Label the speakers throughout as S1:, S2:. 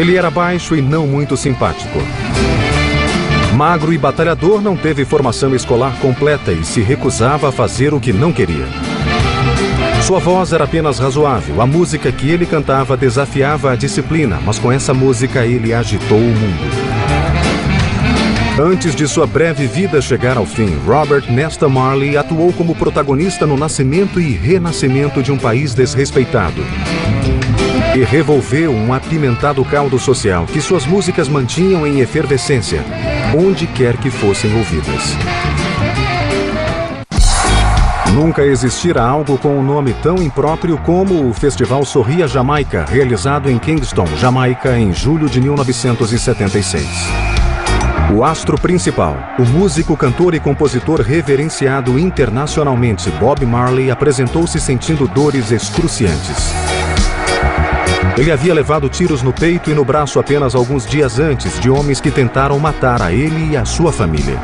S1: Ele era baixo e não muito simpático. Magro e batalhador, não teve formação escolar completa e se recusava a fazer o que não queria. Sua voz era apenas razoável. A música que ele cantava desafiava a disciplina, mas com essa música ele agitou o mundo. Antes de sua breve vida chegar ao fim, Robert Nesta Marley atuou como protagonista no nascimento e renascimento de um país desrespeitado. E revolveu um apimentado caldo social que suas músicas mantinham em efervescência, onde quer que fossem ouvidas. Nunca existira algo com um nome tão impróprio como o Festival Sorria Jamaica, realizado em Kingston, Jamaica, em julho de 1976. O astro principal, o músico, cantor e compositor reverenciado internacionalmente Bob Marley, apresentou-se sentindo dores excruciantes. Ele havia levado tiros no peito e no braço apenas alguns dias antes de homens que tentaram matar a ele e a sua família.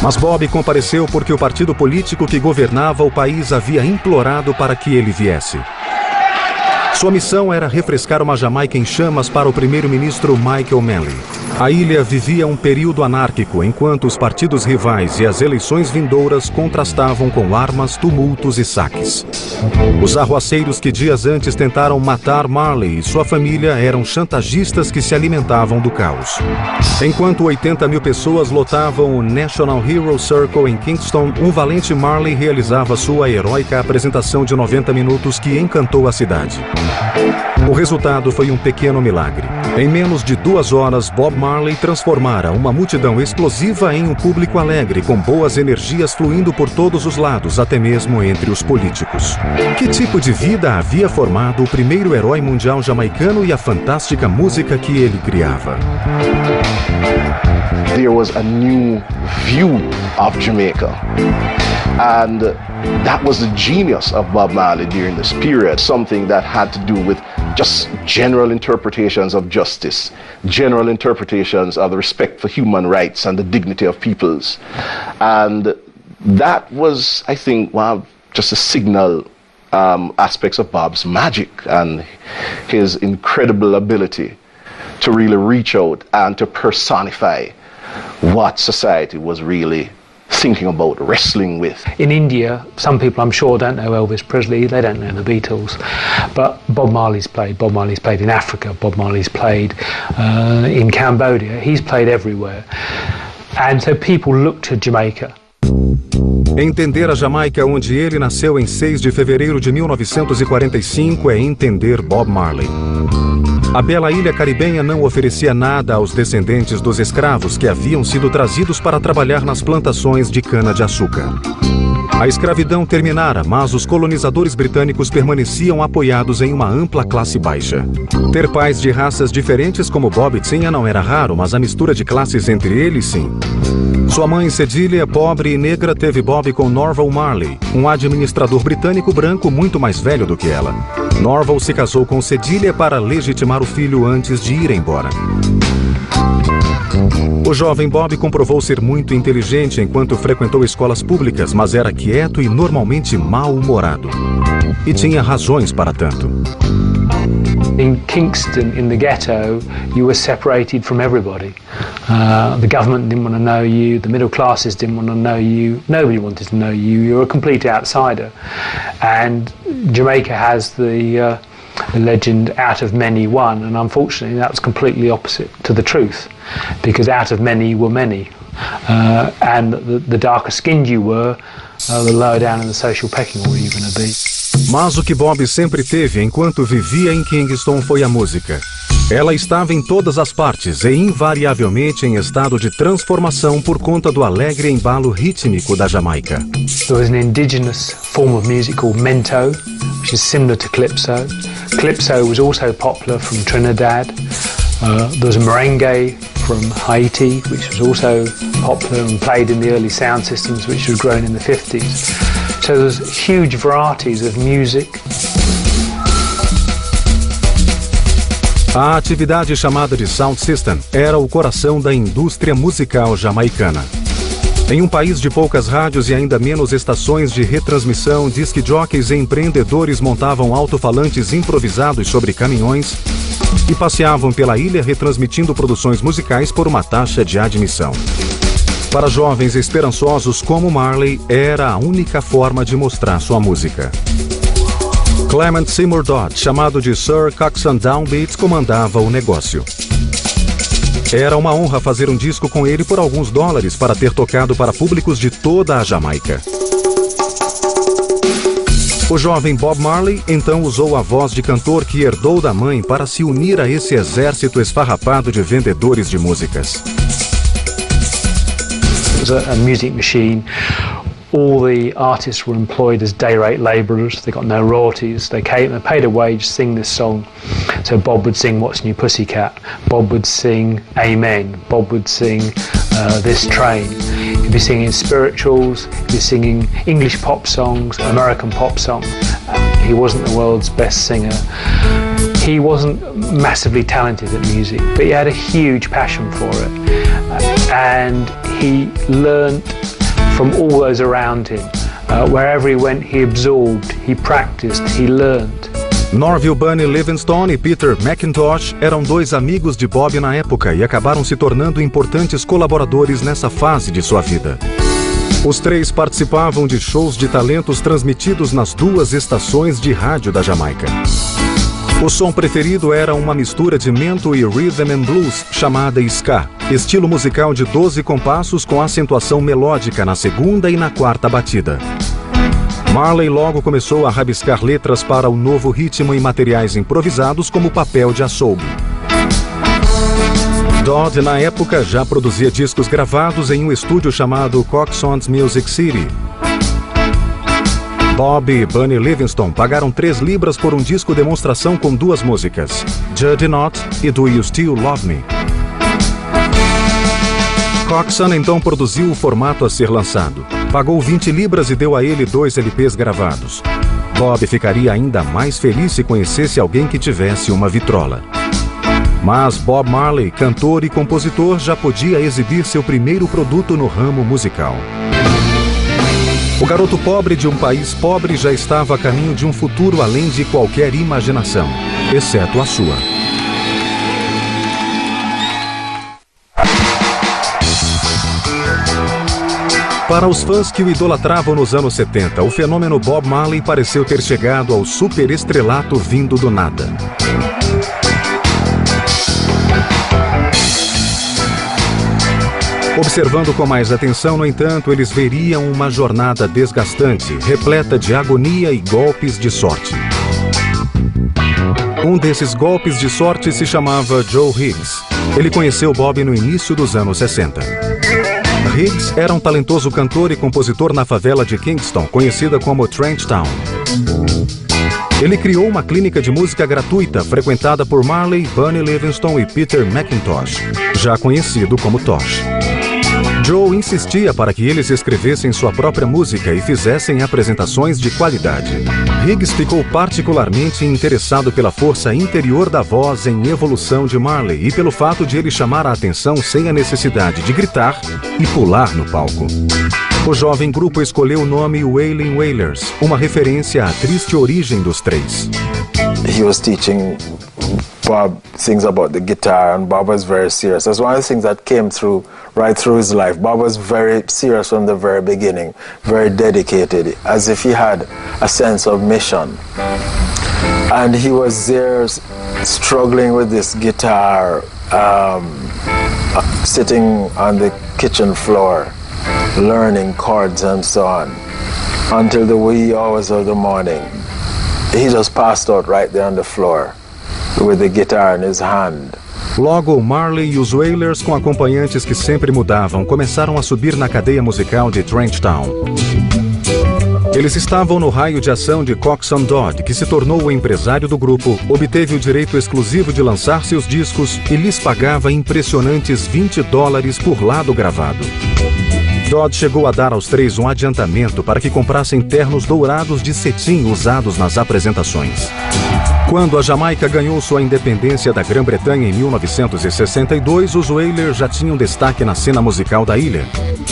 S1: Mas Bob compareceu porque o partido político que governava o país havia implorado para que ele viesse. Sua missão era refrescar uma Jamaica em chamas para o primeiro-ministro Michael Manley. A ilha vivia um período anárquico, enquanto os partidos rivais e as eleições vindouras contrastavam com armas, tumultos e saques. Os arruaceiros que dias antes tentaram matar Marley e sua família eram chantagistas que se alimentavam do caos. Enquanto 80 mil pessoas lotavam o National Hero Circle em Kingston, um valente Marley realizava sua heróica apresentação de 90 minutos que encantou a cidade. O resultado foi um pequeno milagre. Em menos de 2 horas, Bob Marley transformara uma multidão explosiva em um público alegre, com boas energias fluindo por todos os lados, até mesmo entre os políticos. Que tipo de vida havia formado o primeiro herói mundial jamaicano e a fantástica música que ele criava?
S2: There was a new view of Jamaica. And that was the genius of Bob Marley during this period, something that had to do with just general interpretations of justice, general interpretations of the respect for human rights and the dignity of peoples. And that was, I think, one of just the signal aspects of Bob's magic and his incredible ability to really reach out and to personify what society was really thinking about, wrestling with.
S3: In India, some people I'm sure don't know Elvis Presley, they don't know the Beatles, but Bob Marley's played in Africa, Bob Marley's played in Cambodia, he's played everywhere. And so people look to Jamaica.
S1: Entender a Jamaica, onde ele nasceu em 6 de fevereiro de 1945, é entender Bob Marley. A bela ilha caribenha não oferecia nada aos descendentes dos escravos que haviam sido trazidos para trabalhar nas plantações de cana-de-açúcar. A escravidão terminara, mas os colonizadores britânicos permaneciam apoiados em uma ampla classe baixa. Ter pais de raças diferentes como Bob tinha não era raro, mas a mistura de classes entre eles, sim. Sua mãe, Cedília, pobre e negra, teve Bob com Norval Marley, um administrador britânico branco muito mais velho do que ela. Norval se casou com Cedília para legitimar o filho antes de ir embora. O jovem Bob comprovou ser muito inteligente enquanto frequentou escolas públicas, mas era quieto e normalmente mal-humorado. E tinha razões para tanto.
S3: In Kingston, in the ghetto, you were separated from everybody. The government didn't want to know you, the middle classes didn't want to know you, nobody wanted to know you, you were a complete outsider. And Jamaica has the legend, out of many one, and unfortunately that was completely opposite to the truth, because out of many were many. And the darker skinned you were, the lower down in the social pecking order you're going to be.
S1: Mas o que Bob sempre teve enquanto vivia em Kingston foi a música. Ela estava em todas as partes e invariavelmente em estado de transformação por conta do alegre embalo rítmico da Jamaica.
S3: There was an indigenous form of music called mento, which is similar to calypso. Calypso was also popular from Trinidad. There was a merengue from Haiti, which was also popular and played in the early sound systems, which was grown in the 50s. So there's huge varieties of music.
S1: A atividade chamada de Sound System era o coração da indústria musical jamaicana. Em um país de poucas rádios e ainda menos estações de retransmissão, disc jockeys e empreendedores montavam alto-falantes improvisados sobre caminhões e passeavam pela ilha retransmitindo produções musicais por uma taxa de admissão. Para jovens esperançosos como Marley, era a única forma de mostrar sua música. Clement Seymour Dodd, chamado de Sir Coxsone Downbeat, comandava o negócio. Era uma honra fazer um disco com ele por alguns dólares para ter tocado para públicos de toda a Jamaica. O jovem Bob Marley então usou a voz de cantor que herdou da mãe para se unir a esse exército esfarrapado de vendedores de músicas.
S3: It was a music machine. All the artists were employed as day rate labourers. They got no royalties. They paid a wage to sing this song. So Bob would sing What's New Pussycat. Bob would sing Amen. Bob would sing This Train. He'd be singing spirituals. He'd be singing English pop songs, American pop songs. He wasn't the world's best singer. He wasn't massively talented at music, but he had a huge passion for it. And he learned from all those around him. Wherever he went, he absorbed, he practiced, he learned.
S1: Norville Bunny Livingstone e Peter McIntosh eram dois amigos de Bob na época e acabaram se tornando importantes colaboradores nessa fase de sua vida. Os três participavam de shows de talentos transmitidos nas duas estações de rádio da Jamaica. O som preferido era uma mistura de mento e rhythm and blues chamada ska, estilo musical de 12 compassos com acentuação melódica na segunda e na quarta batida. Marley logo começou a rabiscar letras para o novo ritmo em materiais improvisados como papel de açougue. Dodd, na época, já produzia discos gravados em um estúdio chamado Coxsone's Music City. Bob e Bunny Livingstone pagaram 3 libras por um disco demonstração com 2 músicas, Judge Not e Do You Still Love Me? Coxsone então produziu o formato a ser lançado. Pagou 20 libras e deu a ele 2 LPs gravados. Bob ficaria ainda mais feliz se conhecesse alguém que tivesse uma vitrola. Mas Bob Marley, cantor e compositor, já podia exibir seu primeiro produto no ramo musical. O garoto pobre de um país pobre já estava a caminho de um futuro além de qualquer imaginação, exceto a sua. Para os fãs que o idolatravam nos anos 70, o fenômeno Bob Marley pareceu ter chegado ao superestrelato vindo do nada. Observando com mais atenção, no entanto, eles veriam uma jornada desgastante, repleta de agonia e golpes de sorte. Um desses golpes de sorte se chamava Joe Higgs. Ele conheceu Bob no início dos anos 60. Higgs era um talentoso cantor e compositor na favela de Kingston, conhecida como Trench Town. Ele criou uma clínica de música gratuita frequentada por Marley, Bunny Livingstone e Peter McIntosh, já conhecido como Tosh. Joe insistia para que eles escrevessem sua própria música e fizessem apresentações de qualidade. Higgs ficou particularmente interessado pela força interior da voz em evolução de Marley e pelo fato de ele chamar a atenção sem a necessidade de gritar e pular no palco. O jovem grupo escolheu o nome Wailing Wailers, uma referência à triste origem dos três.
S4: He was teaching Bob things about the guitar, and Bob was very serious. That's one of the things that came through right through his life. Bob was very serious from the very beginning, very dedicated, as if he had a sense of mission. And he was there struggling with this guitar, sitting on the kitchen floor, learning chords and so on, until the wee hours of the morning. He just passed out right there on the floor with the guitar in his hand.
S1: Logo, Marley e os Wailers, com acompanhantes que sempre mudavam, começaram a subir na cadeia musical de Trench Town. Eles estavam no raio de ação de Coxsone Dodd, que se tornou o empresário do grupo, obteve o direito exclusivo de lançar seus discos e lhes pagava impressionantes $20 por lado gravado. Dodd chegou a dar aos três um adiantamento para que comprassem ternos dourados de cetim usados nas apresentações. Quando a Jamaica ganhou sua independência da Grã-Bretanha em 1962, os Wailers já tinham destaque na cena musical da ilha.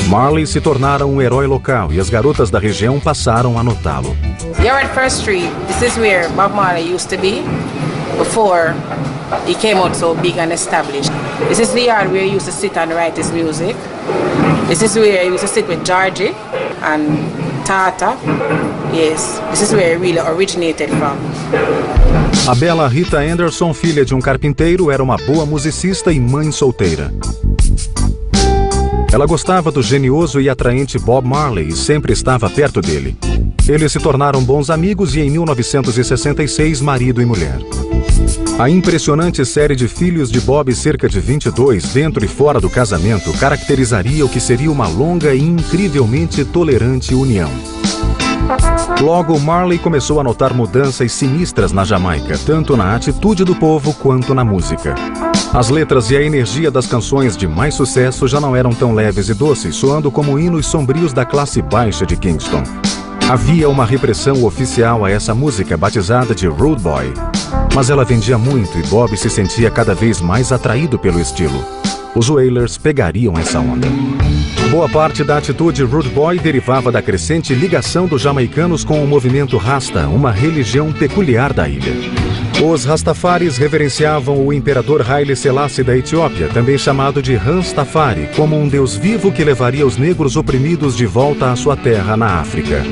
S1: Marley se tornaram um herói local e as garotas da região passaram a notá-lo.
S5: You're at First Street. This is where Bob Marley used to be. before he came out so big and established. This is the yard where he used to sit and write his music. This is where he used to sit with Georgie and Tata. Yes, this is where he really originated from.
S1: A bela Rita Anderson, filha de um carpinteiro, era uma boa musicista e mãe solteira. Ela gostava do genioso e atraente Bob Marley e sempre estava perto dele. Eles se tornaram bons amigos e em 1966, marido e mulher. A impressionante série de filhos de Bob, cerca de 22, dentro e fora do casamento, caracterizaria o que seria uma longa e incrivelmente tolerante união. Logo, Marley começou a notar mudanças sinistras na Jamaica, tanto na atitude do povo quanto na música. As letras e a energia das canções de mais sucesso já não eram tão leves e doces, soando como hinos sombrios da classe baixa de Kingston. Havia uma repressão oficial a essa música, batizada de Rude Boy. Mas ela vendia muito e Bob se sentia cada vez mais atraído pelo estilo. Os Wailers pegariam essa onda. Boa parte da atitude Rude Boy derivava da crescente ligação dos jamaicanos com o movimento Rasta, uma religião peculiar da ilha. Os Rastafaris reverenciavam o imperador Haile Selassie da Etiópia, também chamado de Rastafari, como um deus vivo que levaria os negros oprimidos de volta à sua terra na África.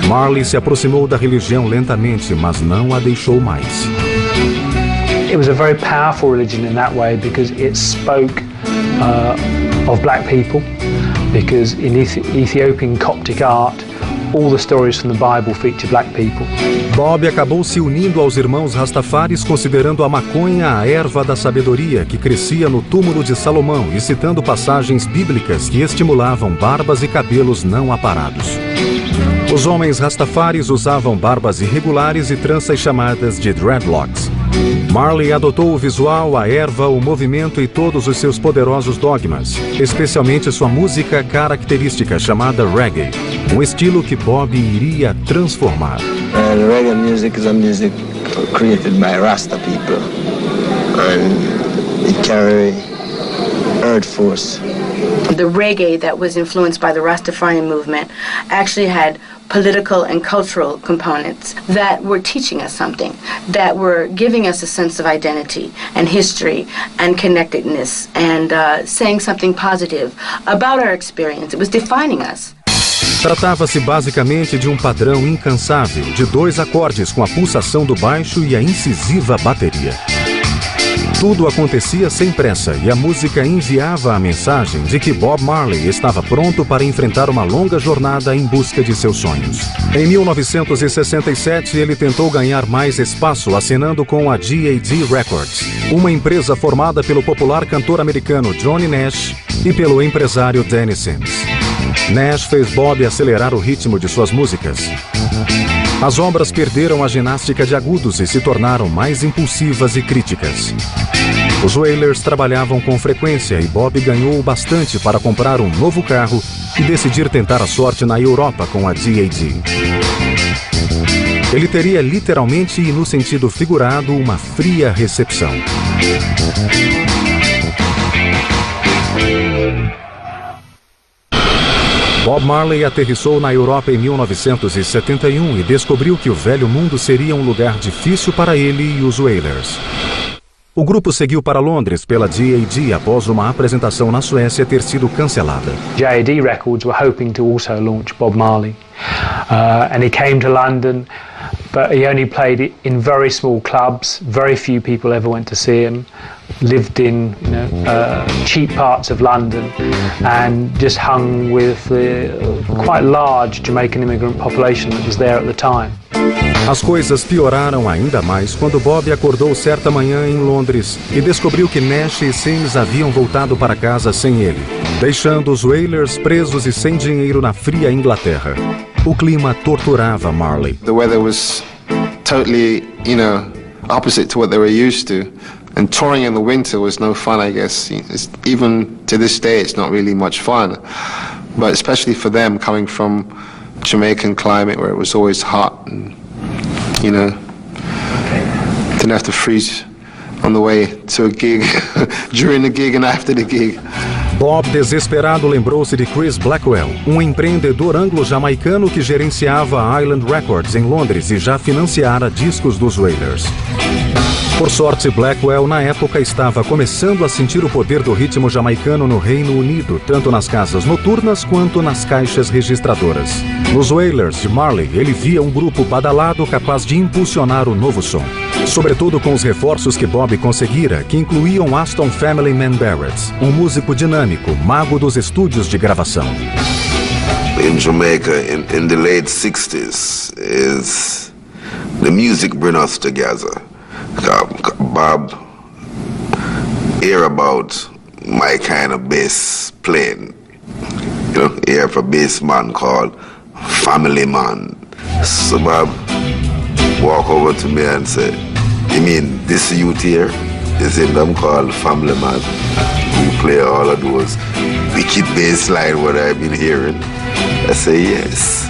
S1: Marley se aproximou da religião lentamente, mas não a deixou mais.
S3: It was a very powerful religion in that way because it spoke of black people, because in Ethiopian Coptic art, all the stories from the Bible feature black people.
S1: Bob acabou se unindo aos irmãos Rastafaris, considerando a maconha a erva da sabedoria que crescia no túmulo de Salomão e citando passagens bíblicas que estimulavam barbas e cabelos não aparados. Os homens Rastafaris usavam barbas irregulares e tranças chamadas de dreadlocks. Marley adotou o visual, a erva, o movimento e todos os seus poderosos dogmas, especialmente sua música característica chamada reggae, um estilo que Bob iria transformar.
S4: Reggae music is a music created by Rasta people, and it carry earth force.
S6: The reggae that was influenced by the Rastafarian movement actually had political and cultural components that were teaching us something, that were giving us a sense of identity and history and connectedness and saying something positive about our experience. It was defining us.
S1: Tratava-se basicamente de um padrão incansável, de 2 acordes com a pulsação do baixo e a incisiva bateria. Tudo acontecia sem pressa e a música enviava a mensagem de que Bob Marley estava pronto para enfrentar uma longa jornada em busca de seus sonhos. Em 1967, ele tentou ganhar mais espaço assinando com a GAD Records, uma empresa formada pelo popular cantor americano Johnny Nash e pelo empresário Danny Sims. Nash fez Bob acelerar o ritmo de suas músicas. As obras perderam a ginástica de agudos e se tornaram mais impulsivas e críticas. Os Wailers trabalhavam com frequência e Bob ganhou bastante para comprar um novo carro e decidir tentar a sorte na Europa com a GAD. Ele teria literalmente e no sentido figurado uma fria recepção. Bob Marley aterrissou na Europa em 1971 e descobriu que o velho mundo seria um lugar difícil para ele e os Wailers. O grupo seguiu para Londres pela GAD após uma apresentação na Suécia ter sido cancelada.
S3: JAD Records were hoping to also launch Bob Marley, and he came to London, but he only played it in very small clubs. Very few people ever went to see him. Lived in cheap parts of London and just hung with the quite large Jamaican immigrant population that was there at the time.
S1: As coisas pioraram ainda mais quando Bob acordou certa manhã em Londres e descobriu que Nash e Sims haviam voltado para casa sem ele, deixando os Wailers presos e sem dinheiro na fria Inglaterra. O clima torturava Marley.
S7: The weather was totally, opposite to what they were used to. And touring in the winter was no fun, I guess. Even to this day, it's not really much fun. But especially for them, coming from Jamaican climate where it was always hot and, didn't have to freeze on the way to a gig, during the gig and after the gig.
S1: Bob, desesperado, lembrou-se de Chris Blackwell, um empreendedor anglo-jamaicano que gerenciava a Island Records em Londres e já financiara discos dos Wailers. Por sorte, Blackwell, na época, estava começando a sentir o poder do ritmo jamaicano no Reino Unido, tanto nas casas noturnas quanto nas caixas registradoras. Nos Wailers de Marley, ele via um grupo badalado capaz de impulsionar o novo som. Sobretudo com os reforços que Bob conseguira, que incluíam Aston Family Man Barrett, um músico dinâmico, mago dos estúdios de gravação.
S8: In Jamaica, in the late 60s, the music bring us together. Bob hear about my kind of bass playing, hear of a bass man called Family Man. So Bob walk over to me and say, "You mean this youth here is in them called Family Man? You play all of those wicked bass line what I've been hearing?" I say, "Yes."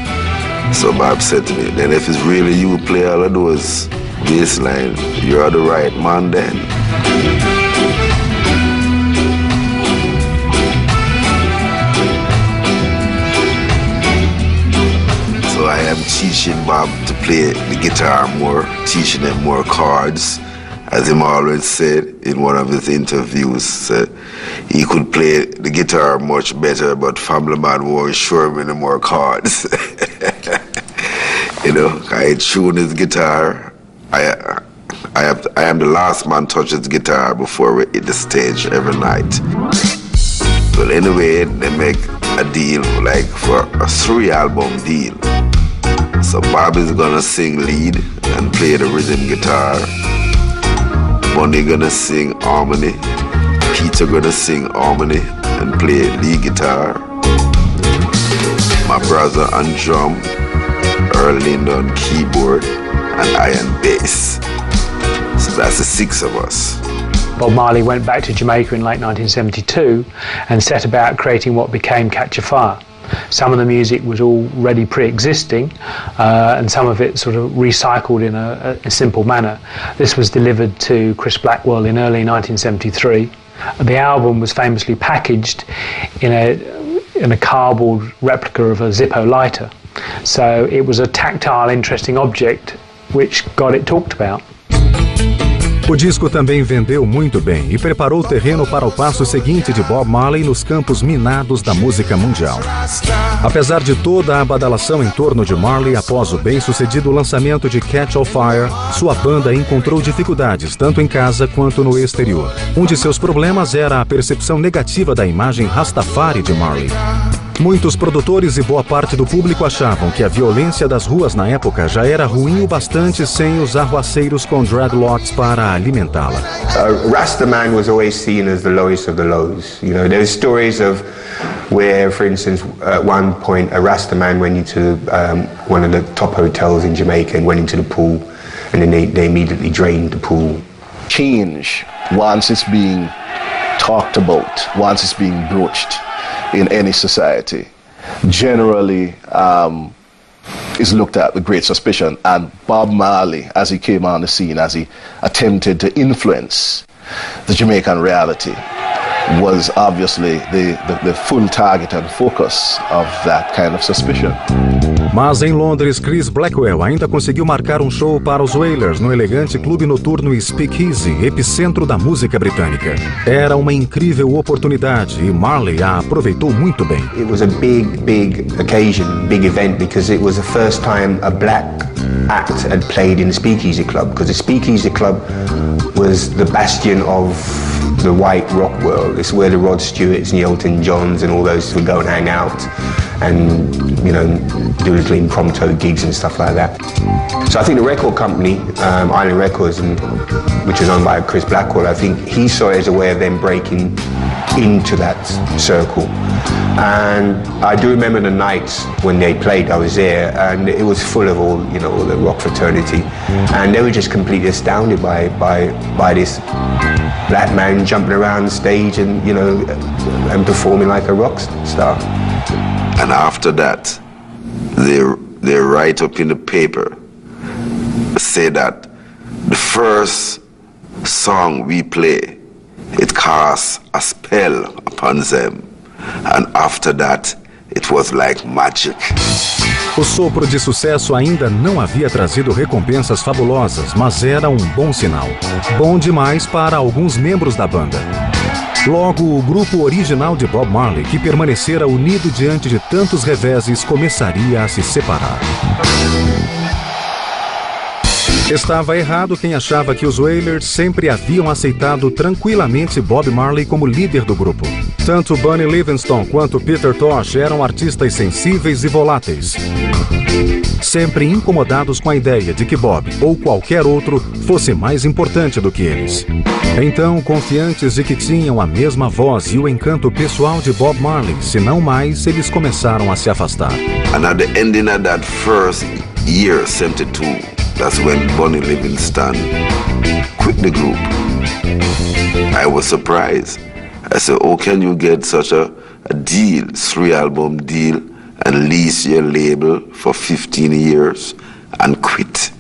S8: So Bob said to me, "Then if it's really you play all of those bass line, you're the right man then." So I am teaching Bob to play the guitar more, teaching him more chords. As him always said in one of his interviews, he could play the guitar much better, but Family Man won't show him any more chords. I tune his guitar. I am the last man touch his guitar before we hit the stage every night. Well, anyway, they make a deal like for a 3-album deal. So Bob is gonna sing lead and play the rhythm guitar. Bunny gonna sing harmony. Peter gonna sing harmony and play lead guitar. My brother on drum, Earl Linda on keyboard, and I on bass. So that's the 6 of us.
S3: Bob Marley went back to Jamaica in late 1972 and set about creating what became Catch a Fire. Some of the music was already pre-existing and some of it sort of recycled in a simple manner. This was delivered to Chris Blackwell in early 1973. The album was famously packaged in a cardboard replica of a Zippo lighter. So it was a tactile, interesting object which got it talked about.
S1: O disco também vendeu muito bem e preparou o terreno para o passo seguinte de Bob Marley nos campos minados da música mundial. Apesar de toda a badalação em torno de Marley após o bem-sucedido lançamento de Catch a Fire, sua banda encontrou dificuldades tanto em casa quanto no exterior. Um de seus problemas era a percepção negativa da imagem Rastafari de Marley. Muitos produtores e boa parte do público achavam que a violência das ruas na época já era ruim o bastante sem os arruaceiros com dreadlocks para alimentá-la.
S9: Rastaman was always seen as the lowest of the lows. There's stories of where, for instance, at one point a Rastaman went into one of the top hotels in Jamaica and went into the pool, and then they immediately drained the pool.
S2: Change, once it's being talked about, once it's being broached in any society, generally is looked at with great suspicion. And Bob Marley, as he came on the scene, as he attempted to influence the Jamaican reality, was obviously the full target and focus of that kind of suspicion.
S1: Mas em Londres, Chris Blackwell ainda conseguiu marcar um show para os Wailers no elegante clube noturno Speakeasy, epicentro da música britânica. Era uma incrível oportunidade e Marley a aproveitou muito bem.
S9: It was a big occasion, big event, because it was the first time a black act had played in the Speakeasy Club, because the Speakeasy Club was the bastion of the white rock world. It's where the Rod Stewarts and the Elton Johns and all those would go and hang out and, do little impromptu gigs and stuff like that. So I think the record company, Island Records, which was owned by Chris Blackwell, I think he saw it as a way of them breaking into that circle. And I do remember the nights when they played, I was there, and it was full of all the rock fraternity, and they were just completely astounded by this black man jumping around the stage and and performing like a rock star.
S8: And after that, they write up in the paper, say that the first song we play, it casts a spell upon upon them. And after that, it was like magic.
S1: O sopro de sucesso ainda não havia trazido recompensas fabulosas, mas era um bom sinal. Bom demais para alguns membros da banda. Logo, o grupo original de Bob Marley, que permanecera unido diante de tantos reveses, começaria a se separar. Estava errado quem achava que os Wailers sempre haviam aceitado tranquilamente Bob Marley como líder do grupo. Tanto Bunny Livingston quanto Peter Tosh eram artistas sensíveis e voláteis, sempre incomodados com a ideia de que Bob ou qualquer outro fosse mais importante do que eles. Então, confiantes de que tinham a mesma voz e o encanto pessoal de Bob Marley, se não mais, eles começaram a se afastar.
S8: And at the ending of that first year, 72, that's when Bunny Livingston quit the group. I was surprised. I said, oh, can you get such a deal, 3-album deal, and lease your label for 15 years and quit?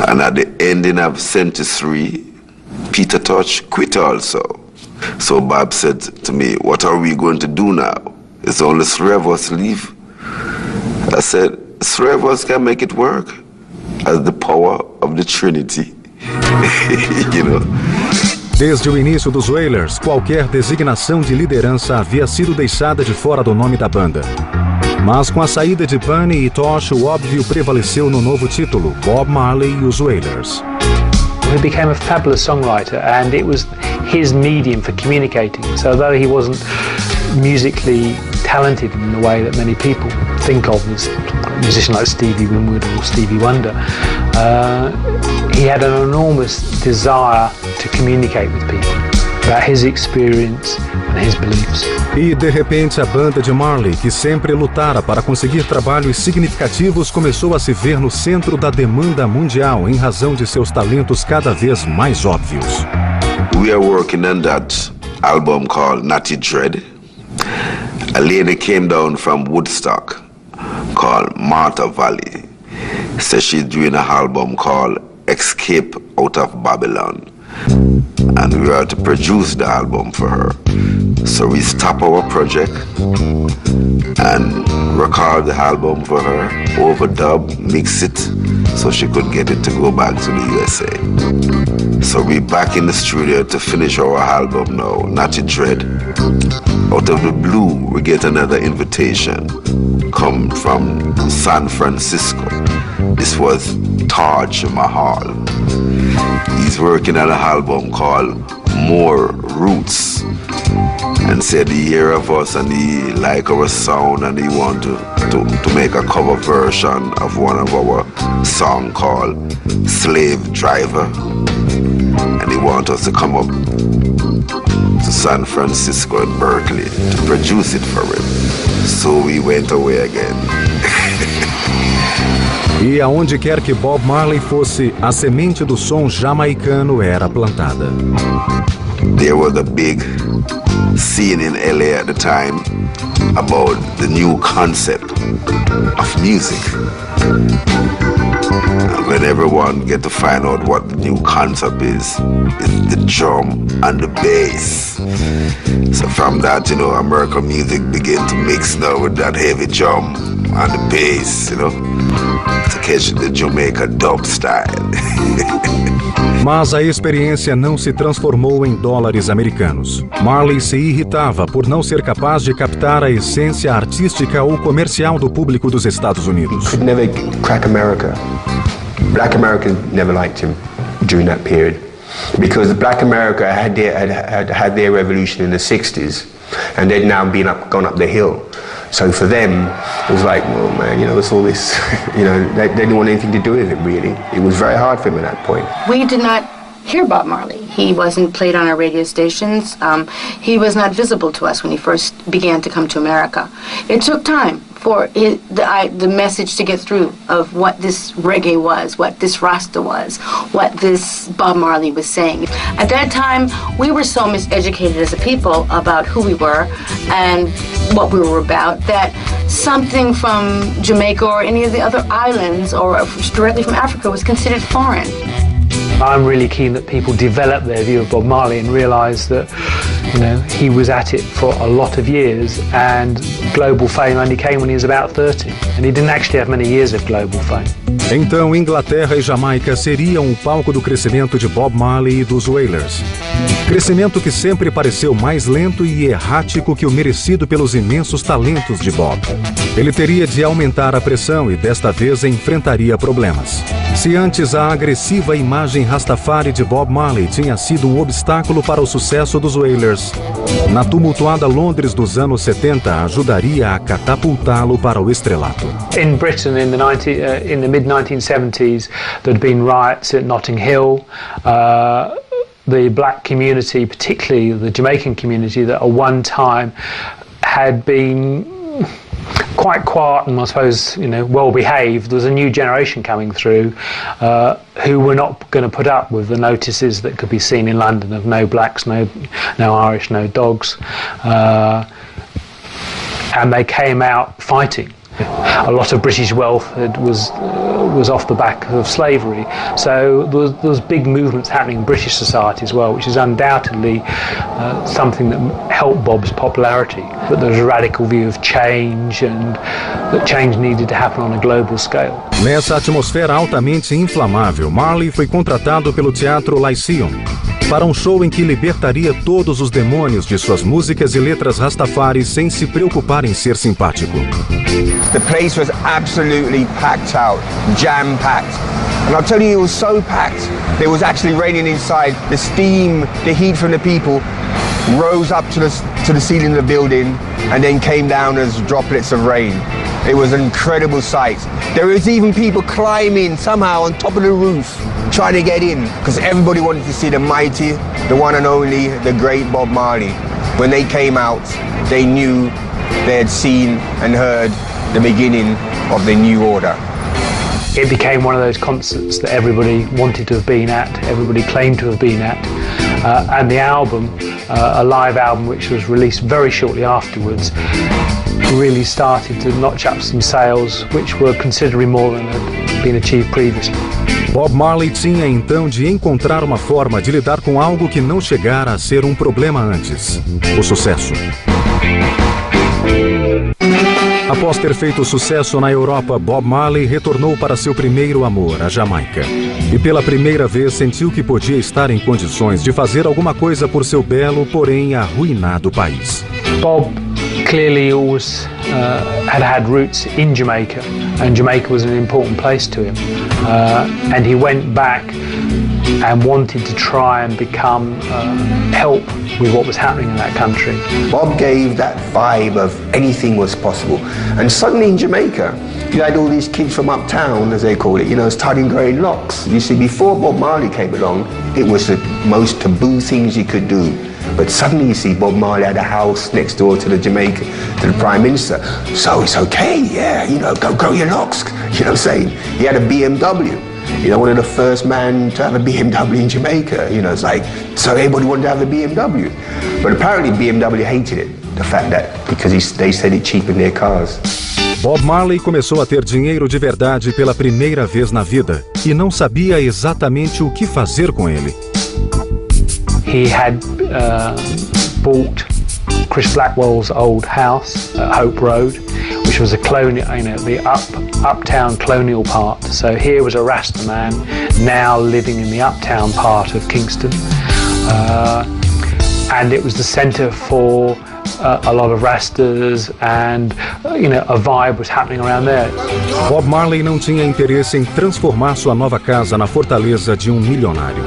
S8: And at the ending of 73, Peter Tosh quit also. So Bob said to me, what are we going to do now? It's only 3 of us leave. I said, 3 of us can make it work. As the power of the Trinity, you know.
S1: Desde o início dos Wailers, qualquer designação de liderança havia sido deixada de fora do nome da banda. Mas com a saída de Bunny e Tosh, o óbvio prevaleceu no novo título, Bob Marley e os Wailers.
S3: He became a fabulous songwriter, and it was his medium for communicating. So although he wasn't musically talented in the way that many people think of as a musician like Stevie Winwood or Stevie Wonder, he had an enormous desire to communicate with people about his experience and his beliefs.
S1: E de repente a banda de Marley, que sempre lutara para conseguir trabalhos significativos, começou a se ver no centro da demanda mundial em razão de seus talentos cada vez mais óbvios.
S8: We are working on that album called Natty Dread. A lady came down from Woodstock called Martha Valley. Says she's doing an album called Escape Out of Babylon. And we are to produce the album for her. So we stop our project and record the album for her, overdub, mix it, so she could get it to go back to the USA. So we back in the studio to finish our album now, Natty Dread. Out of the blue, we get another invitation, come from San Francisco. This was Taj Mahal. He's working on an album called More Roots, and said he hear of us and he like our sound and he want to make a cover version of one of our song called Slave Driver, and he want us to come up to San Francisco and Berkeley to produce it for him. So we went away again.
S1: E aonde quer que Bob Marley fosse, a semente do som jamaicano era plantada.
S8: There was a big scene in LA at the time about the new concept of music. And when everyone get to find out what the new concept is, it's the drum and the bass. So from that, you know, American music began to mix now with that heavy drum and the bass, you know, to catch the Jamaica dub style.
S1: Mas a experiência não se transformou em dólares americanos. Marley se irritava por não ser capaz de captar a essência artística ou comercial do público dos Estados Unidos.
S9: Could never crack America. Black Americans never liked him during that period, because Black America had their revolution in the 60s, and they'd now gone up the hill. So for them, it was like, well, man, you know, it's all this, you know, they didn't want anything to do with him, really. It was very hard for him at that point.
S6: We did not hear Bob Marley. He wasn't played on our radio stations. He was not visible to us when he first began to come to America. It took time for the message to get through of what this reggae was, what this Rasta was, what this Bob Marley was saying. At that time, we were so miseducated as a people about who we were and what we were about that something from Jamaica or any of the other islands or directly from Africa was considered foreign.
S3: I'm really keen that people develop their view of Bob Marley and realise that, you know, he was at it for a lot of years, and global fame only came when he was about 30, and he didn't actually have many years of global fame.
S1: Então, Inglaterra e Jamaica seriam o palco do crescimento de Bob Marley e dos Wailers. Crescimento que sempre pareceu mais lento e errático que o merecido pelos imensos talentos de Bob. Ele teria de aumentar a pressão e desta vez enfrentaria problemas. Se antes a agressiva imagem Rastafari de Bob Marley tinha sido um obstáculo para o sucesso dos Wailers, na tumultuada Londres dos anos 70 ajudaria a catapultá-lo para o estrelato.
S3: In Britain, in the mid-1970s, there had been riots at Notting Hill. The black community, particularly the Jamaican community, that at one time had been quite quiet and I suppose, you know, well behaved. There was a new generation coming through who were not going to put up with the notices that could be seen in London of no blacks, no Irish, no dogs, and they came out fighting. A lot of British wealth was off the back of slavery, so there was big movements happening in British society as well, which is undoubtedly something that helped Bob's popularity. But there was a radical view of change, and that change needed to happen on a global scale.
S1: Nessa atmosfera altamente inflamável, Marley foi contratado pelo Teatro Lyceum para um show em que libertaria todos os demônios de suas músicas e letras Rastafari sem se preocupar em ser simpático.
S9: The place was absolutely packed out, jam-packed. And I'll tell you, it was so packed, it was actually raining inside. The steam, the heat from the people rose up to the ceiling of the building and then came down as droplets of rain. It was an incredible sight. There was even people climbing somehow on top of the roof, trying to get in, because everybody wanted to see the mighty, the one and only, the great Bob Marley. When they came out, they knew they had seen and heard the beginning of the new order.
S3: It became one of those concerts that everybody wanted to have been at, everybody claimed to have been at, and the album, a live album which was released very shortly afterwards, really started to notch up some sales which were considerably more than had been achieved previously.
S1: Bob Marley tinha então de encontrar uma forma de lidar com algo que não chegara a ser um problema antes: o sucesso. Após ter feito sucesso na Europa, Bob Marley retornou para seu primeiro amor, a Jamaica. E pela primeira vez sentiu que podia estar em condições de fazer alguma coisa por seu belo, porém arruinado país.
S3: Bob clearly always had roots in Jamaica, and Jamaica was an important place to him. And he went back and wanted to try and become help with what was happening in that country.
S9: Bob gave that vibe of anything was possible. And suddenly in Jamaica, you had all these kids from uptown, as they call it, you know, starting growing locks. You see, before Bob Marley came along, it was the most taboo things you could do. But suddenly you see Bob Marley had a house next door to the Prime Minister. So it's okay, yeah, you know, go grow your locks, you know what I'm saying? He had a BMW. You know, one of the first men to have a BMW in Jamaica. You know, it's like, so everybody wanted to have a BMW. But apparently BMW hated it, the fact that, because they said it cheapened their cars.
S1: Bob Marley começou a ter dinheiro de verdade pela primeira vez na vida e não sabia exatamente o que fazer com ele.
S3: He had bought Chris Blackwell's old house at Hope Road, which was a colonial, you know, the uptown colonial part. So here was a Rasta man now living in the uptown part of Kingston, and it was the centre for a lot of Rastas, and you know, a vibe was happening around there.
S1: Bob Marley não tinha interesse em transformar sua nova casa na fortaleza de um milionário.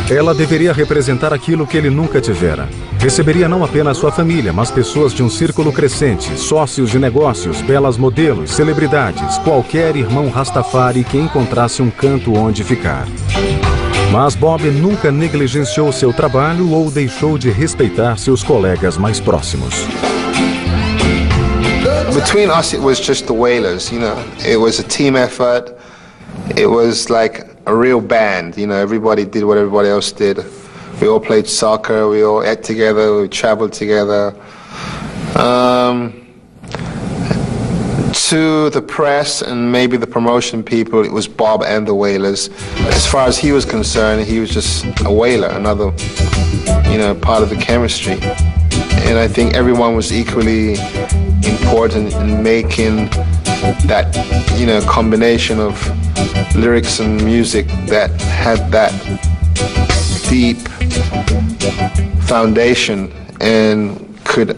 S1: Ela deveria representar aquilo que ele nunca tivera. Receberia não apenas sua família, mas pessoas de um círculo crescente, sócios de negócios, belas modelos, celebridades, qualquer irmão Rastafari que encontrasse um canto onde ficar. Mas Bob nunca negligenciou seu trabalho ou deixou de respeitar seus colegas mais próximos.
S7: Between us, it was just the Wailers, you know. It was a team effort. It was like a real band, you know. Everybody did what everybody else did. We all played soccer, we all ate together, we traveled together. to the press and maybe the promotion people, it was Bob and the Wailers. As far as he was concerned, he was just a Wailer, another, part of the chemistry. And I think everyone was equally important in making that, combination of lyrics and music that had that deep foundation and could,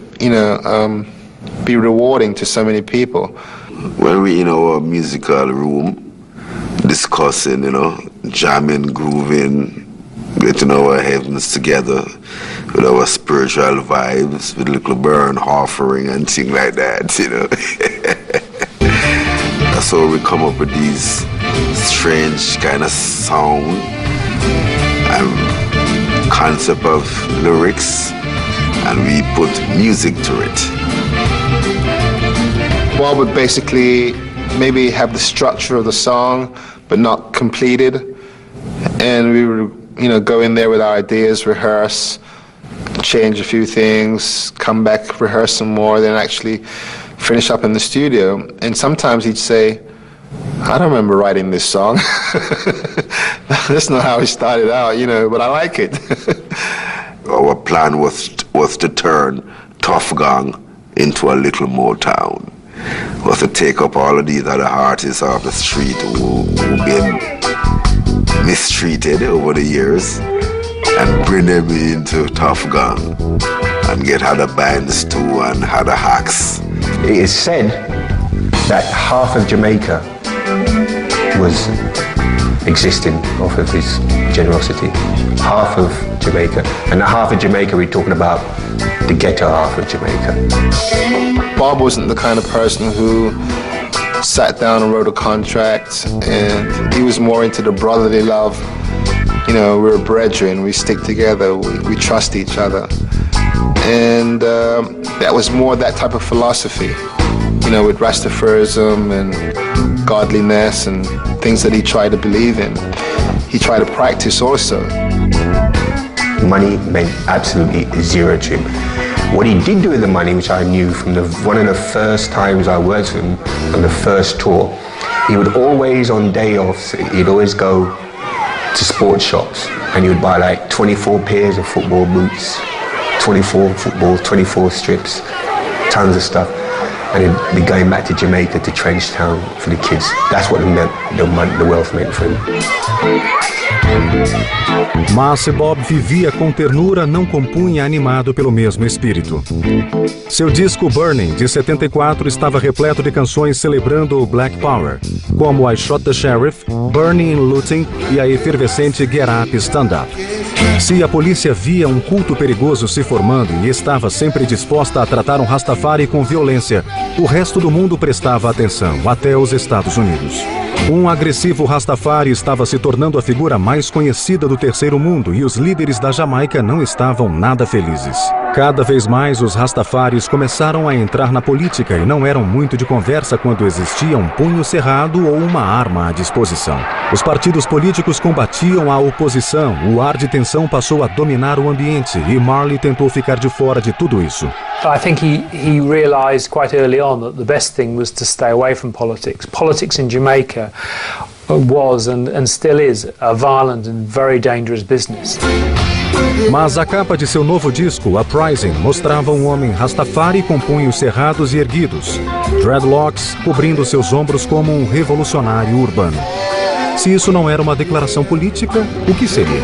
S7: be rewarding to so many people.
S8: When we're in our musical room, discussing, jamming, grooving, getting our heavens together with our spiritual vibes, with little burn offering and things like that, That's how we come up with these strange kind of sound and concept of lyrics, and we put music to it.
S7: Bob would basically maybe have the structure of the song, but not completed. And we would, go in there with our ideas, rehearse, change a few things, come back, rehearse some more, then actually finish up in the studio. And sometimes he'd say, I don't remember writing this song. That's not how it started out, but I like it.
S8: Our plan was to turn Tuff Gong into a little Motown. Was to take up all of these other artists off the street who've been mistreated over the years and bring them into Tuff Gong and get other bands too and other hacks.
S9: It is said that half of Jamaica was existing off of his generosity. Half of Jamaica. And that half of Jamaica, we're talking about the ghetto half of Jamaica.
S7: Bob wasn't the kind of person who sat down and wrote a contract, and he was more into the brotherly love. We're brethren, we stick together, we trust each other. And that was more that type of philosophy, with Rastafarism and godliness and things that he tried to believe in. He tried to practice also.
S9: Money meant absolutely zero to him. What he did do with the money, which I knew from one of the first times I worked with him on the first tour, he would always, on day offs, he'd always go to sports shops and he would buy like 24 pairs of football boots, 24 footballs, 24 strips, tons of stuff. And he'd be going back to Jamaica, to Trenchtown for the kids. That's what the wealth meant for him.
S1: Mas se Bob vivia com ternura, não compunha animado pelo mesmo espírito. Seu disco Burning, de 74, estava repleto de canções celebrando o Black Power, como I Shot the Sheriff, Burning and Looting e a efervescente Get Up, Stand Up. Se a polícia via um culto perigoso se formando e estava sempre disposta a tratar um Rastafari com violência, o resto do mundo prestava atenção, até os Estados Unidos. Um agressivo Rastafari estava se tornando a figura mais conhecida do terceiro mundo e os líderes da Jamaica não estavam nada felizes. Cada vez mais os Rastafaris começaram a entrar na política e não eram muito de conversa quando existia um punho cerrado ou uma arma à disposição. Os partidos políticos combatiam a oposição, o ar de tensão passou a dominar o ambiente e Marley tentou ficar de fora de tudo isso.
S3: I think he realized quite early on that the best thing was to stay away from politics. Politics in Jamaica was and still is a violent and very dangerous business.
S1: Mas a capa de seu novo disco, Uprising, mostrava um homem Rastafari com punhos cerrados e erguidos, dreadlocks cobrindo seus ombros como um revolucionário urbano. Se isso não era uma declaração política, o que seria?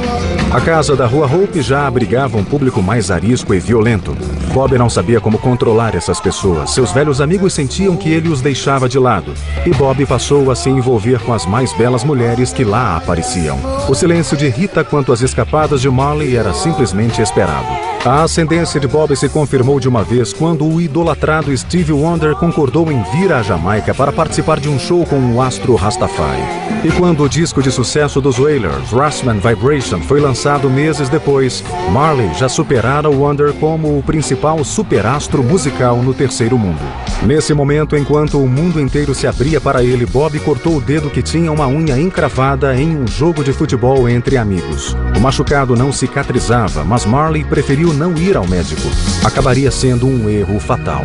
S1: A casa da Rua Hope já abrigava um público mais arisco e violento. Bob não sabia como controlar essas pessoas. Seus velhos amigos sentiam que ele os deixava de lado. E Bob passou a se envolver com as mais belas mulheres que lá apareciam. O silêncio de Rita quanto às escapadas de Marley era simplesmente esperado. A ascendência de Bob se confirmou de uma vez quando o idolatrado Stevie Wonder concordou em vir à Jamaica para participar de um show com o astro Rastafari. E quando o disco de sucesso dos Wailers, Rastman Vibration, foi lançado meses depois, Marley já superara o Wonder como o principal superastro musical no terceiro mundo. Nesse momento, enquanto o mundo inteiro se abria para ele, Bob cortou o dedo que tinha uma unha encravada em um jogo de futebol entre amigos. O machucado não cicatrizava, mas Marley preferiu não ir ao médico. Acabaria sendo um erro fatal.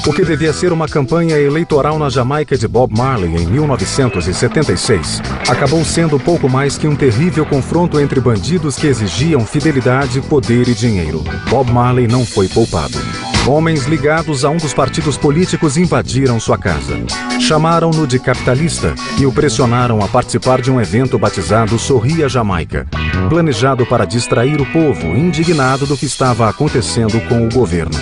S1: O que devia ser uma campanha eleitoral na Jamaica de Bob Marley em 1976 acabou sendo pouco mais que um terrível confronto entre bandidos que exigiam fidelidade, poder e dinheiro. Bob Marley não foi poupado. Homens ligados a um dos partidos políticos invadiram sua casa. Chamaram-no de capitalista e o pressionaram a participar de um evento batizado Sorria Jamaica, planejado para distrair o povo indignado do que estava acontecendo com o governo.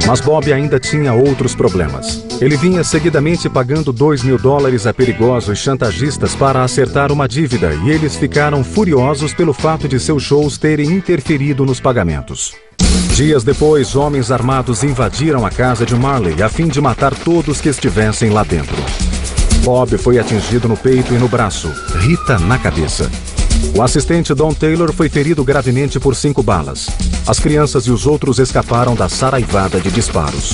S1: Mas Bob ainda tinha outros problemas. Ele vinha seguidamente pagando $2.000 a perigosos chantagistas para acertar uma dívida e eles ficaram furiosos pelo fato de seus shows terem interferido nos pagamentos. Dias depois, homens armados invadiram a casa de Marley a fim de matar todos que estivessem lá dentro. Bob foi atingido no peito e no braço, Rita na cabeça. O assistente Don Taylor foi ferido gravemente por 5 balas. As crianças e os outros escaparam da saraivada de disparos.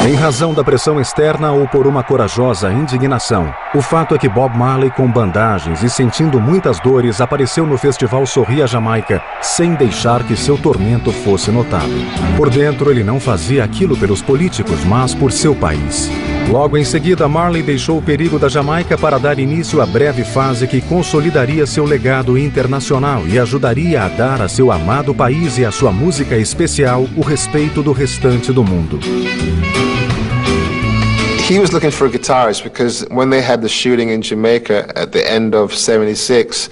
S1: Em razão da pressão externa ou por uma corajosa indignação, o fato é que Bob Marley, com bandagens e sentindo muitas dores, apareceu no festival Sorria Jamaica sem deixar que seu tormento fosse notado. Por dentro, ele não fazia aquilo pelos políticos, mas por seu país. Logo em seguida, Marley deixou o perigo da Jamaica para dar início à breve fase que consolidaria seu legado internacional e ajudaria a dar a seu amado país e à sua música especial o respeito do restante do mundo.
S7: He was looking for guitars because when they had the shooting in Jamaica at the end of '76,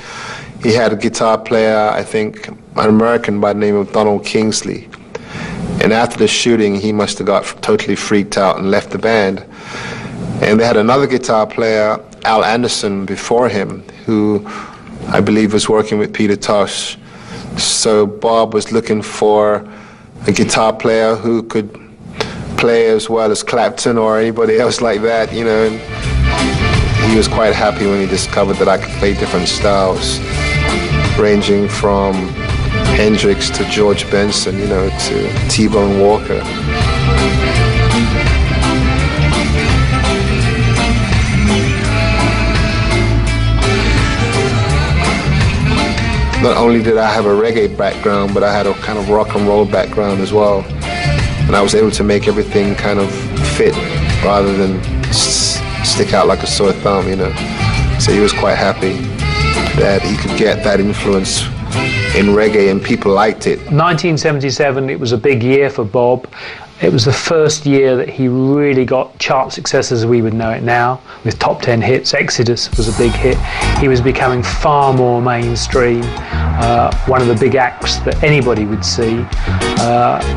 S7: he had a guitar player, I think, an American by the name of Donald Kingsley. And after the shooting, he must have got totally freaked out and left the band. And they had another guitar player, Al Anderson, before him, who I believe was working with Peter Tosh. So Bob was looking for a guitar player who could play as well as Clapton or anybody else like that, you know. And he was quite happy when he discovered that I could play different styles, ranging from Hendrix to George Benson, you know, to T-Bone Walker. Not only did I have a reggae background, but I had a kind of rock and roll background as well. And I was able to make everything kind of fit rather than stick out like a sore thumb, you know. So he was quite happy that he could get that influence in reggae and people liked it.
S3: 1977, it was a big year for Bob. It was the first year that he really got chart success as we would know it now, with top 10 hits. Exodus was a big hit. He was becoming far more mainstream, one of the big acts that anybody would see,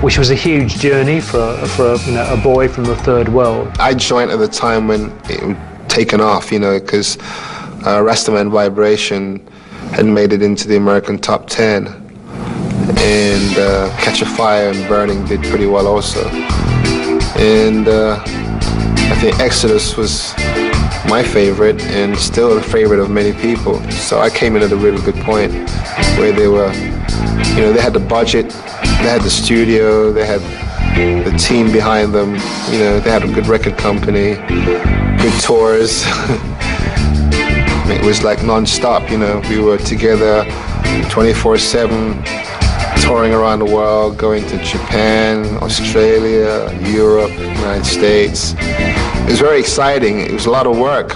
S3: which was a huge journey for a boy from the third world.
S7: I joined at the time when it was taken off, you know, because Rastaman Vibration had made it into the American top 10. And Catch a Fire and Burning did pretty well also. And I think Exodus was my favorite and still a favorite of many people. So I came in at a really good point where they were, you know, they had the budget, they had the studio, they had the team behind them, you know, they had a good record company, good tours. It was like non-stop, you know, we were together 24/7, touring around the world, going to Japan, Australia, Europe, United States. It was very exciting. It was a lot of work,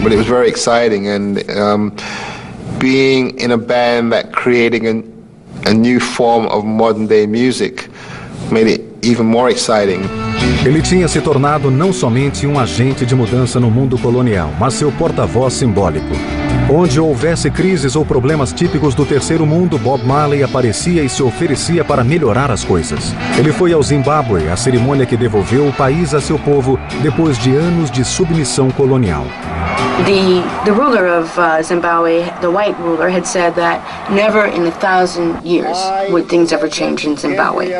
S7: but it was very exciting. And being in a band that creating a new form of modern day music made it even more exciting.
S1: Ele tinha se tornado não somente um agente de mudança no mundo colonial, mas seu porta-voz simbólico. Onde houvesse crises ou problemas típicos do terceiro mundo, Bob Marley aparecia e se oferecia para melhorar as coisas. Ele foi ao Zimbábue, a cerimônia que devolveu o país a seu povo depois de anos de submissão colonial.
S6: The ruler of Zimbabwe, the white ruler, had said that never in 1,000 years would things ever change in Zimbabwe,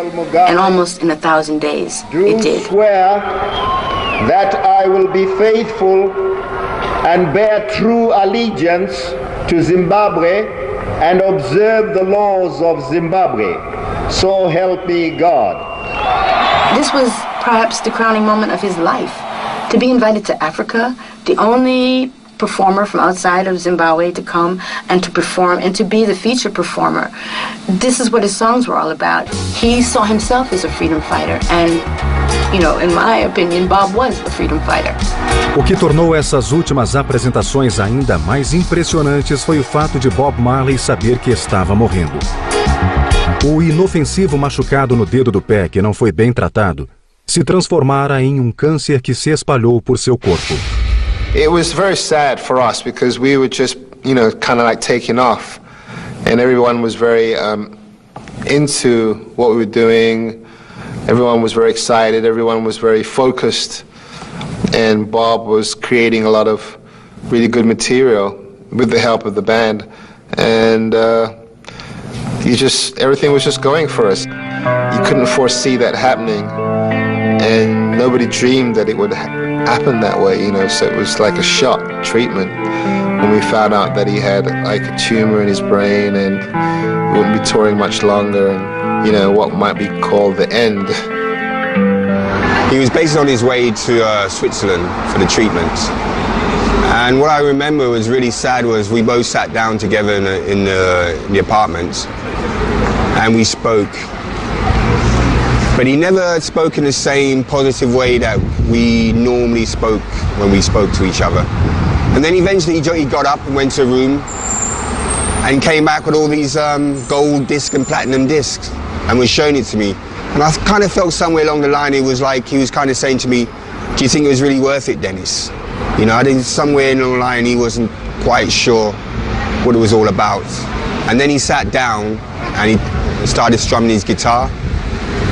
S6: and almost in 1,000 days it did.
S10: Swear that I will be faithful and bear true allegiance to Zimbabwe and observe the laws of Zimbabwe. So help me God.
S6: This was perhaps the crowning moment of his life. To be invited to Africa, the only performer from outside of Zimbabwe to come and to perform and to be the feature performer. This is what his songs were all about. He saw himself as a freedom fighter, and, you know, in my opinion, Bob was a freedom fighter.
S1: O que tornou essas últimas apresentações ainda mais impressionantes foi o fato de Bob Marley saber que estava morrendo. O inofensivo machucado no dedo do pé, que não foi bem tratado, se transformara em um câncer que se espalhou por seu corpo.
S7: It was very sad for us because we were just, you know, kind of like taking off, and everyone was very into what we were doing. Everyone was very excited. Everyone was very focused, and Bob was creating a lot of really good material with the help of the band, and everything was just going for us. You couldn't foresee that happening, and nobody dreamed that it would happen that way, you know, so it was like a shock treatment when we found out that he had like a tumor in his brain and we wouldn't be touring much longer, and, you know, what might be called the end.
S9: He was basically on his way to Switzerland for the treatment. And what I remember was really sad was we both sat down together in the apartment and we spoke. But he never spoke in the same positive way that we normally spoke when we spoke to each other. And then eventually he got up and went to a room and came back with all these gold disc and platinum discs and was showing it to me. And I kind of felt somewhere along the line he was kind of saying to me, do you think it was really worth it, Dennis? You know, I think somewhere along the line he wasn't quite sure what it was all about. And then he sat down and he started strumming his guitar.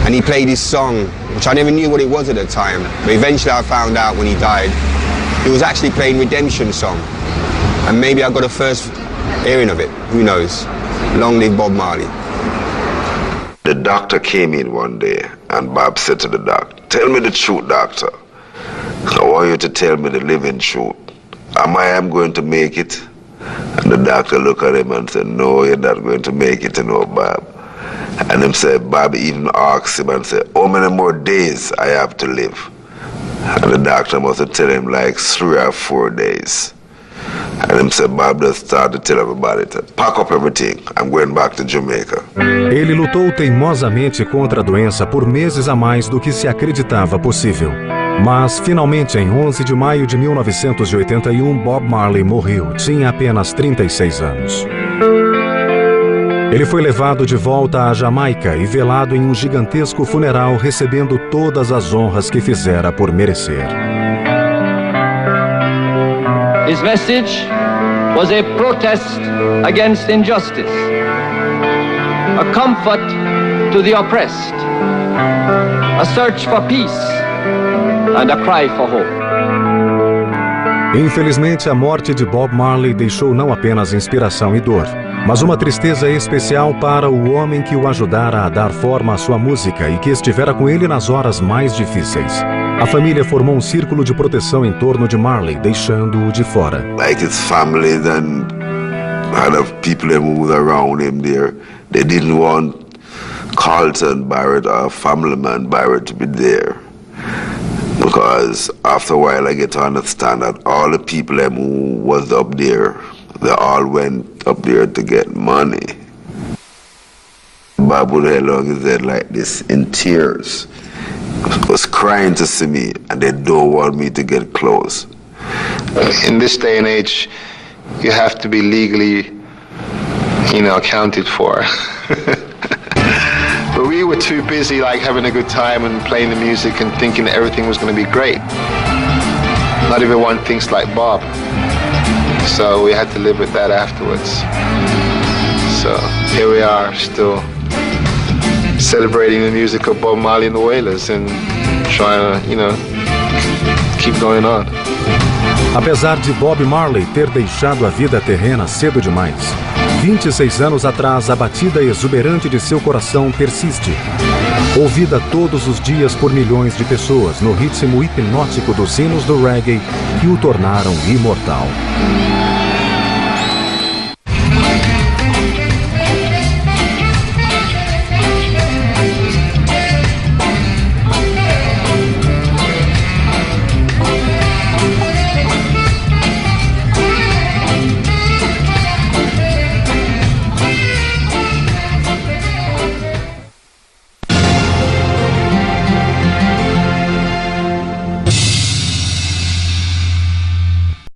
S9: And he played his song, which I never knew what it was at the time. But eventually I found out when he died, he was actually playing Redemption Song. And maybe I got a first hearing of it, who knows. Long live Bob Marley.
S8: The doctor came in one day and Bob said to the doctor, tell me the truth, doctor. I want you to tell me the living truth. Am I going to make it? And the doctor looked at him and said, no, you're not going to make it, you know, Bob. And him said, Bob even asked him and said, how many more days I have to live? And the doctor must have told him like 3 or 4 days. And him said, Bob just started to tell everybody to pack up everything. I'm going back to Jamaica.
S1: Ele lutou teimosamente contra a doença por meses a mais do que se acreditava possível. Mas, finalmente, em 11 de maio de 1981, Bob Marley morreu. Tinha apenas 36 anos. Ele foi levado de volta à Jamaica e velado em um gigantesco funeral, recebendo todas as honras que fizera por merecer.
S11: His message was a protest against injustice, a comfort to the oppressed, a search for peace, and a cry for hope.
S1: Infelizmente, a morte de Bob Marley deixou não apenas inspiração e dor, mas uma tristeza especial para o homem que o ajudara a dar forma à sua música e que estivera com ele nas horas mais difíceis. A família formou um círculo de proteção em torno de Marley, deixando-o de fora.
S8: Like his family and other people that moved around him there, they didn't want Carlton Barrett or family man Barrett to be there. Because after a while I get to understand that all the people who was up there, they all went up there to get money. Bob would have hung his head like this in tears. Was crying to see me, and they don't want me to get close.
S7: In this day and age, you have to be legally, you know, accounted for. But we were too busy like having a good time and playing the music and thinking that everything was going to be great. Not everyone thinks like Bob. So we had to live with that afterwards. So here we are, still celebrating the music of Bob Marley and the Wailers and trying to, you know, keep going on.
S1: Apesar de Bob Marley ter deixado a vida terrena cedo demais, 26 anos atrás, a batida exuberante de seu coração persiste. Ouvida todos os dias por milhões de pessoas no ritmo hipnótico dos hinos do reggae que o tornaram imortal.